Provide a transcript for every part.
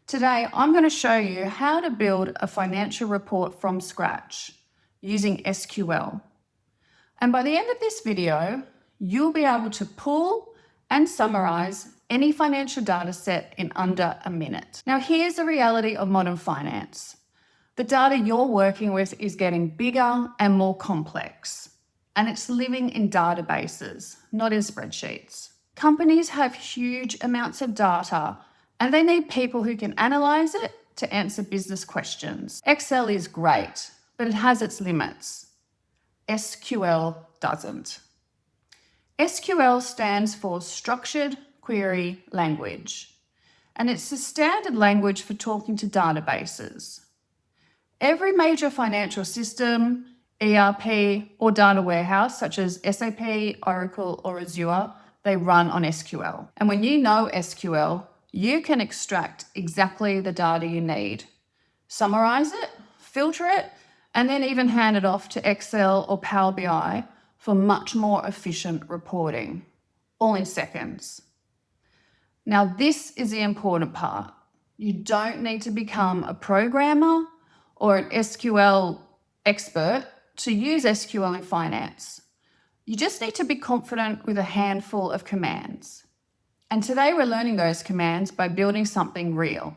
Today, I'm going to show you how to build a financial report from scratch using SQL. And by the end of this video, you'll be able to pull and summarize any financial data set in under a minute. Now, here's the reality of modern finance. The data you're working with is getting bigger and more complex, and it's living in databases, not in spreadsheets. Companies have huge amounts of data, and they need people who can analyze it to answer business questions. Excel is great, but it has its limits. SQL doesn't. SQL stands for Structured Query Language, and it's the standard language for talking to databases. Every major financial system, ERP, or data warehouse, such as SAP, Oracle, or Azure, they run on SQL. And when you know SQL, you can extract exactly the data you need, summarize it, filter it, and then even hand it off to Excel or Power BI for much more efficient reporting, all in seconds. Now, this is the important part. You don't need to become a programmer or an SQL expert to use SQL in finance. You just need to be confident with a handful of commands. And today we're learning those commands by building something real.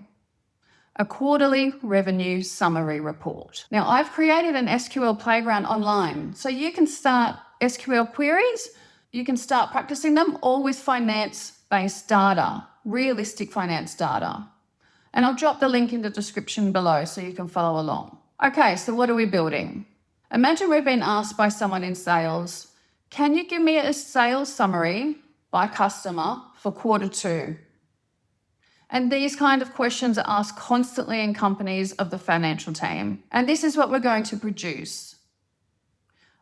A quarterly revenue summary report. Now, I've created an SQL playground online, so you can start SQL queries, you can start practicing them all with finance-based data, realistic finance data. And I'll drop the link in the description below so you can follow along. Okay, so what are we building? Imagine we've been asked by someone in sales, can you give me a sales summary by customer for Q2? And these kind of questions are asked constantly in companies of the financial team. And this is what we're going to produce.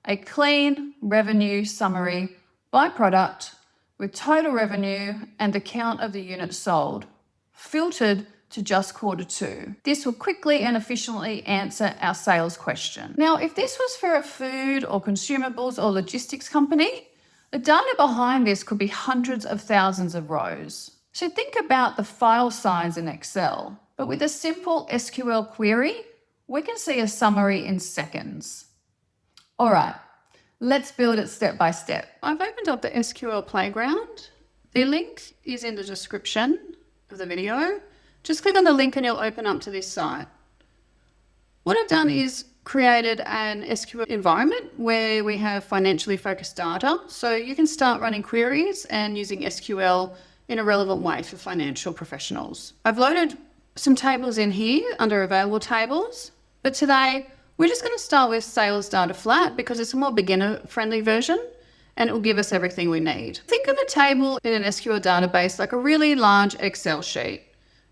A clean revenue summary by product with total revenue and the count of the units sold, filtered to just Q2. This will quickly and efficiently answer our sales question. Now, if this was for a food or consumables or logistics company, the data behind this could be hundreds of thousands of rows. So think about the file size in Excel, but with a simple SQL query, we can see a summary in seconds. All right, let's build it step by step. I've opened up the SQL playground. The link is in the description of the video. Just click on the link and you'll open up to this site. What I've done is created an SQL environment where we have financially focused data. So you can start running queries and using SQL in a relevant way for financial professionals. I've loaded some tables in here under available tables, but today we're just going to start with sales data flat because it's a more beginner-friendly version and it will give us everything we need. Think of a table in an SQL database like a really large Excel sheet,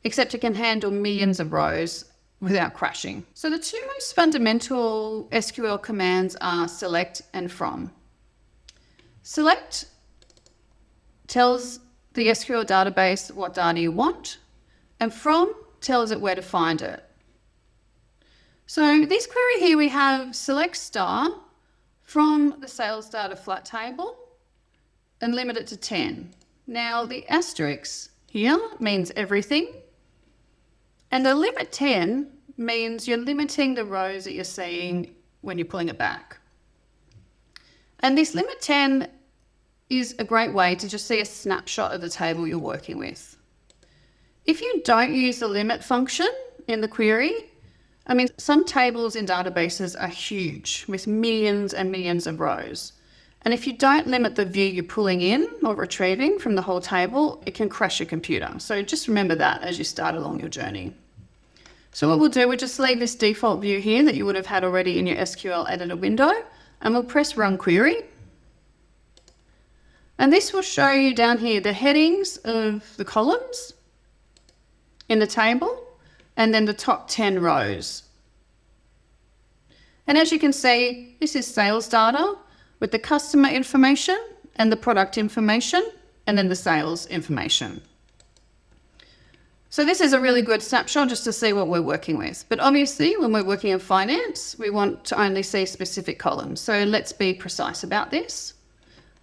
except it can handle millions of rows without crashing. So the two most fundamental SQL commands are select and from. Select tells the SQL database what data you want, and from tells it where to find it. So this query here, we have select star from the sales data flat table and limit it to 10. Now the asterisk here means everything, and the limit 10 means you're limiting the rows that you're seeing when you're pulling it back. And this limit 10 is a great way to just see a snapshot of the table you're working with. If you don't use the limit function in the query, some tables in databases are huge with millions and millions of rows. And if you don't limit the view you're pulling in or retrieving from the whole table, it can crash your computer. So just remember that as you start along your journey. So what we'll do, we'll just leave this default view here that you would have had already in your SQL editor window, and we'll press Run Query. And this will show you down here the headings of the columns in the table, and then the top 10 rows. And as you can see, this is sales data with the customer information and the product information, and then the sales information. So this is a really good snapshot just to see what we're working with. But obviously, when we're working in finance, we want to only see specific columns. So let's be precise about this.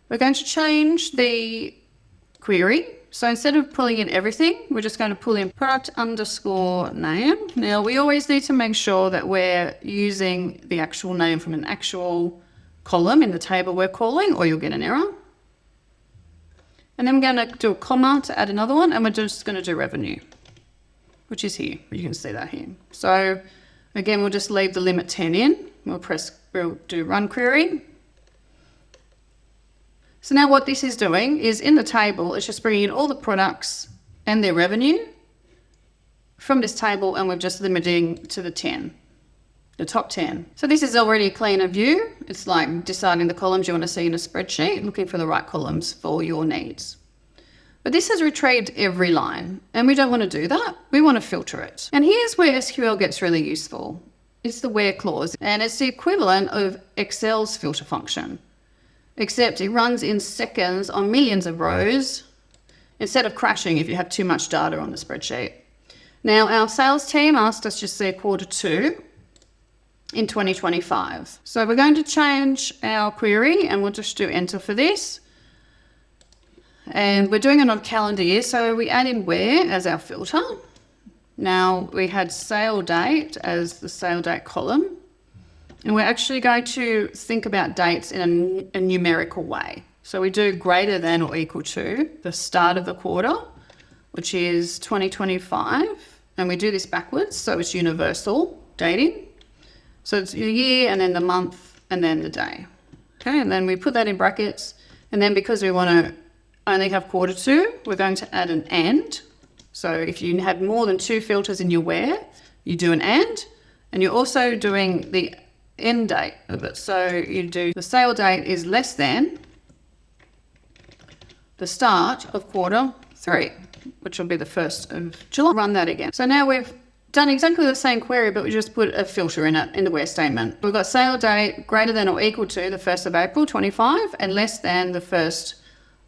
We're going to change the query So instead of pulling in everything, we're just going to pull in product underscore name. Now we always need to make sure that we're using the actual name from an actual column in the table we're calling, or you'll get an error. And then we're going to do a comma to add another one, and we're just going to do revenue, which is here. You can see that here. So again, we'll just leave the limit 10 in. We'll do run query. So now what this is doing is in the table, it's just bringing in all the products and their revenue from this table, and we're just limiting to the 10, the top 10. So this is already a cleaner view. It's like deciding the columns you want to see in a spreadsheet, looking for the right columns for your needs. But this has retrieved every line, and we don't want to do that. We want to filter it. And here's where SQL gets really useful. It's the where clause, and it's the equivalent of Excel's filter function, except it runs in seconds on millions of rows instead of crashing if you have too much data on the spreadsheet. Now, our sales team asked us to see Q2 in 2025. So we're going to change our query, and we'll just do enter for this. And we're doing it on calendar year, so we add in where as our filter. Now we had sale date as the sale date column, and we're actually going to think about dates in a numerical way. So we do greater than or equal to the start of the quarter, which is 2025, and we do this backwards, so it's universal dating. So it's the year, and then the month, and then the day. Okay, and then we put that in brackets, and then because we want to only have Q2, we're going to add an and. So if you have more than 2 filters in your where, you do an and you're also doing the end date of it. So you do the sale date is less than the start of Q3, which will be the 1st of July. Run that again. So now we've done exactly the same query, but we just put a filter in it in the where statement. We've got sale date greater than or equal to the 1st of April 25 and less than the 1st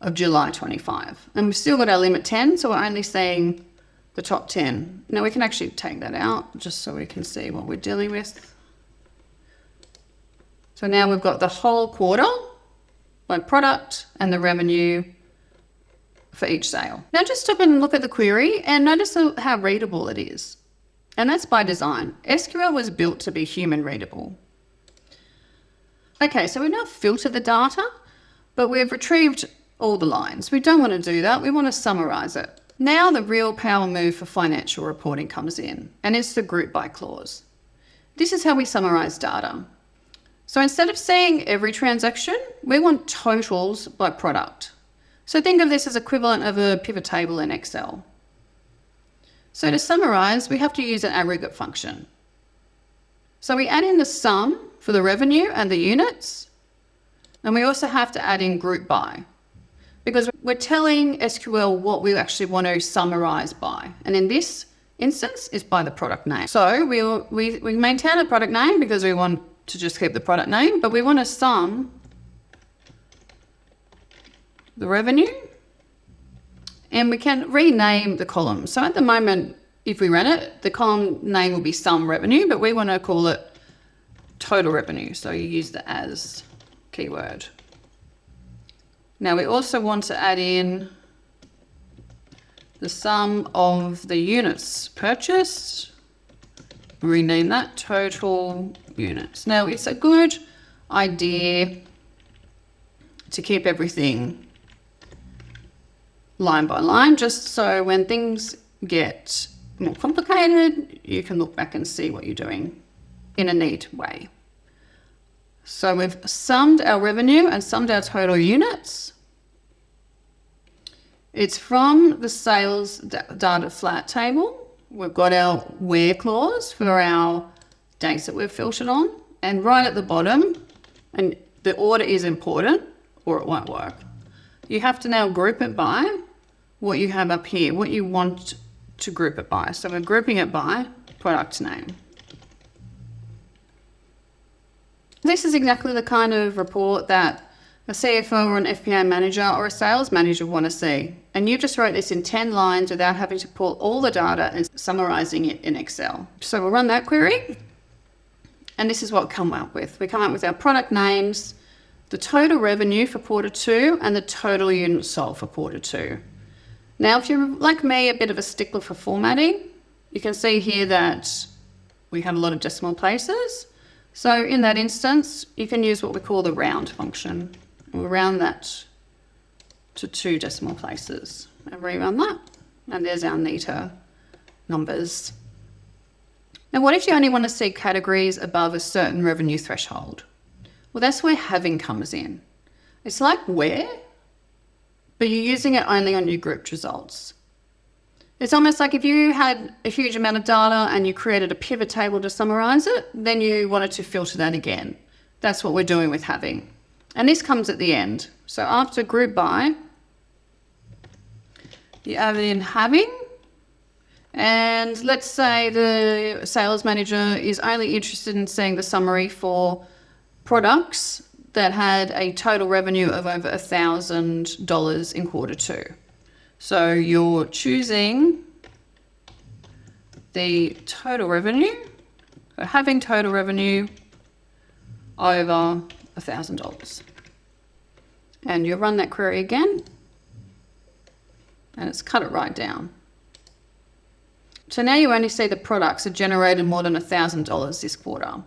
of July 25. And we've still got our limit 10, so we're only seeing the top 10. Now we can actually take that out just so we can see what we're dealing with. So now we've got the whole quarter by product and the revenue for each sale. Now just stop and look at the query and notice how readable it is. And that's by design. SQL was built to be human readable. Okay, so we've now filtered the data, but we've retrieved all the lines. We don't want to do that. We want to summarize it. Now the real power move for financial reporting comes in, and it's the group by clause. This is how we summarize data. So instead of seeing every transaction, we want totals by product. So think of this as equivalent of a pivot table in Excel. So to summarize, we have to use an aggregate function. So we add in the sum for the revenue and the units, and we also have to add in group by, because we're telling SQL what we actually want to summarize by. And in this instance, it's by the product name. So we maintain a product name because we want to just keep the product name, but we want to sum the revenue, and we can rename the column. So at the moment, if we run it, the column name will be sum revenue, but we want to call it total revenue. So you use the as keyword. Now we also want to add in the sum of the units purchased. Rename that total units. Now it's a good idea to keep everything line by line, just so when things get more complicated, you can look back and see what you're doing in a neat way. So we've summed our revenue and summed our total units. It's from the sales data flat table. We've got our where clause for our dates that we've filtered on, and right at the bottom, and the order is important or it won't work. You have to now group it by what you have up here, what you want to group it by. So we're grouping it by product name. This is exactly the kind of report that a CFO or an FP&A manager or a sales manager want to see. And you just wrote this in 10 lines without having to pull all the data and summarizing it in Excel. So we'll run that query. And this is what we come up with. We come up with our product names, the total revenue for Q2, and the total units sold for Q2. Now, if you're like me, a bit of a stickler for formatting, you can see here that we have a lot of decimal places. So in that instance, you can use what we call the round function. We'll round that to 2 decimal places and rerun that. And there's our neater numbers. Now, what if you only want to see categories above a certain revenue threshold? Well, that's where having comes in. It's like where, but you're using it only on your grouped results. It's almost like if you had a huge amount of data and you created a pivot table to summarize it, then you wanted to filter that again. That's what we're doing with having. And this comes at the end. So after group by, you add in having, and let's say the sales manager is only interested in seeing the summary for products that had a total revenue of over $1,000 in Q2. So you're choosing the total revenue, so having total revenue over $1,000. And you run that query again, and it's cut it right down. So now you only see the products that generated more than $1,000 this quarter.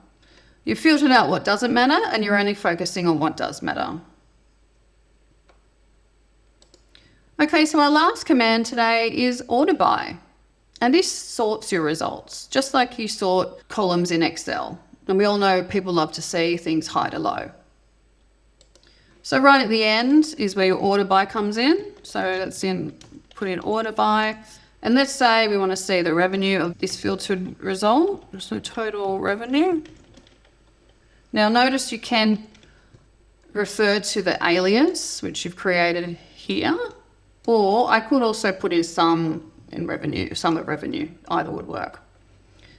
You've filtered out what doesn't matter, and you're only focusing on what does matter. Okay, so our last command today is order by. And this sorts your results, just like you sort columns in Excel. And we all know people love to see things high to low. So right at the end is where your order by comes in. So that's put in order by. And let's say we want to see the revenue of this filtered result, so total revenue. Now notice you can refer to the alias, which you've created here, or I could also put in sum of revenue, either would work.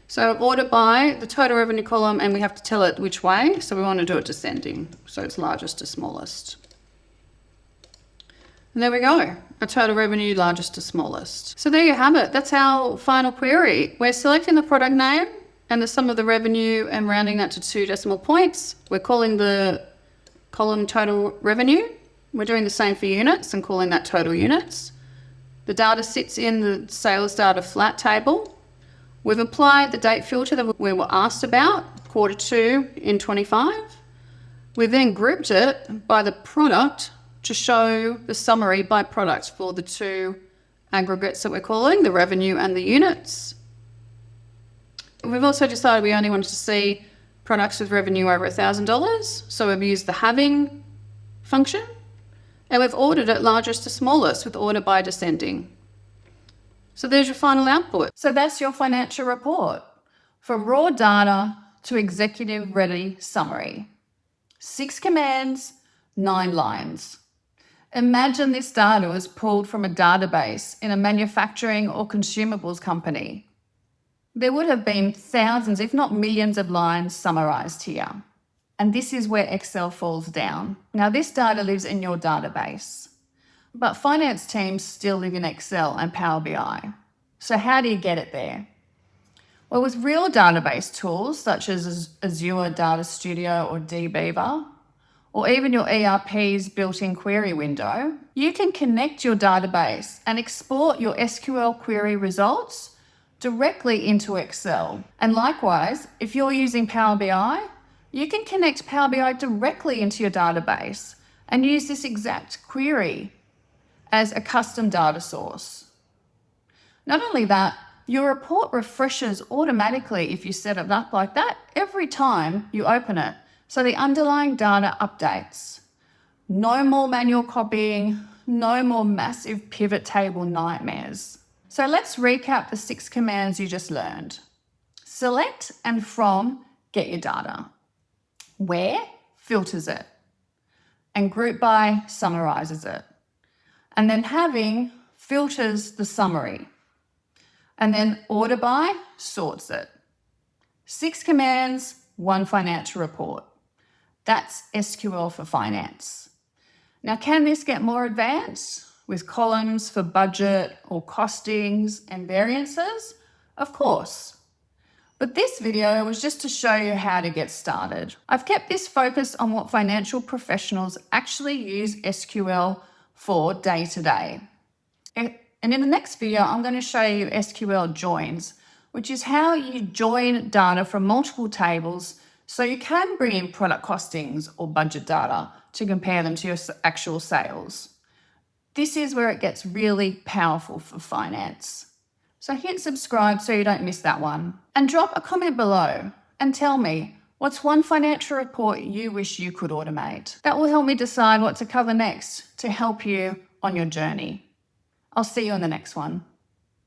So order by the total revenue column, and we have to tell it which way, so we want to do it descending, so it's largest to smallest. And there we go, a total revenue largest to smallest. So there you have it, that's our final query. We're selecting the product name and the sum of the revenue and rounding that to 2 decimal points. We're calling the column total revenue. We're doing the same for units and calling that total units. The data sits in the sales data flat table. We've applied the date filter that we were asked about, Q2 in 25. We then grouped it by the product to show the summary by product for the 2 aggregates that we're calling, the revenue and the units. We've also decided we only wanted to see products with revenue over $1,000, so we've used the having function, and we've ordered it largest to smallest with order by descending. So there's your final output. So that's your financial report, from raw data to executive ready summary. 6 commands, 9 lines. Imagine this data was pulled from a database in a manufacturing or consumables company. There would have been thousands, if not millions of lines summarized here. And this is where Excel falls down. Now this data lives in your database, but finance teams still live in Excel and Power BI. So how do you get it there? Well, with real database tools such as Azure Data Studio or dbeaver, or even your ERP's built-in query window, you can connect your database and export your SQL query results directly into Excel. And likewise, if you're using Power BI, you can connect Power BI directly into your database and use this exact query as a custom data source. Not only that, your report refreshes automatically if you set it up like that every time you open it. So the underlying data updates. No more manual copying, no more massive pivot table nightmares. So let's recap the 6 commands you just learned. Select and from, get your data. Where, filters it. And group by, summarizes it. And then having, filters the summary. And then order by, sorts it. 6 commands, 1 financial report. That's SQL for finance. Now, can this get more advanced with columns for budget or costings and variances? Of course. But this video was just to show you how to get started. I've kept this focused on what financial professionals actually use SQL for day to day. And in the next video, I'm going to show you SQL joins, which is how you join data from multiple tables so you can bring in product costings or budget data to compare them to your actual sales. This is where it gets really powerful for finance. So hit subscribe so you don't miss that one. And drop a comment below and tell me, what's one financial report you wish you could automate? That will help me decide what to cover next to help you on your journey. I'll see you on the next one.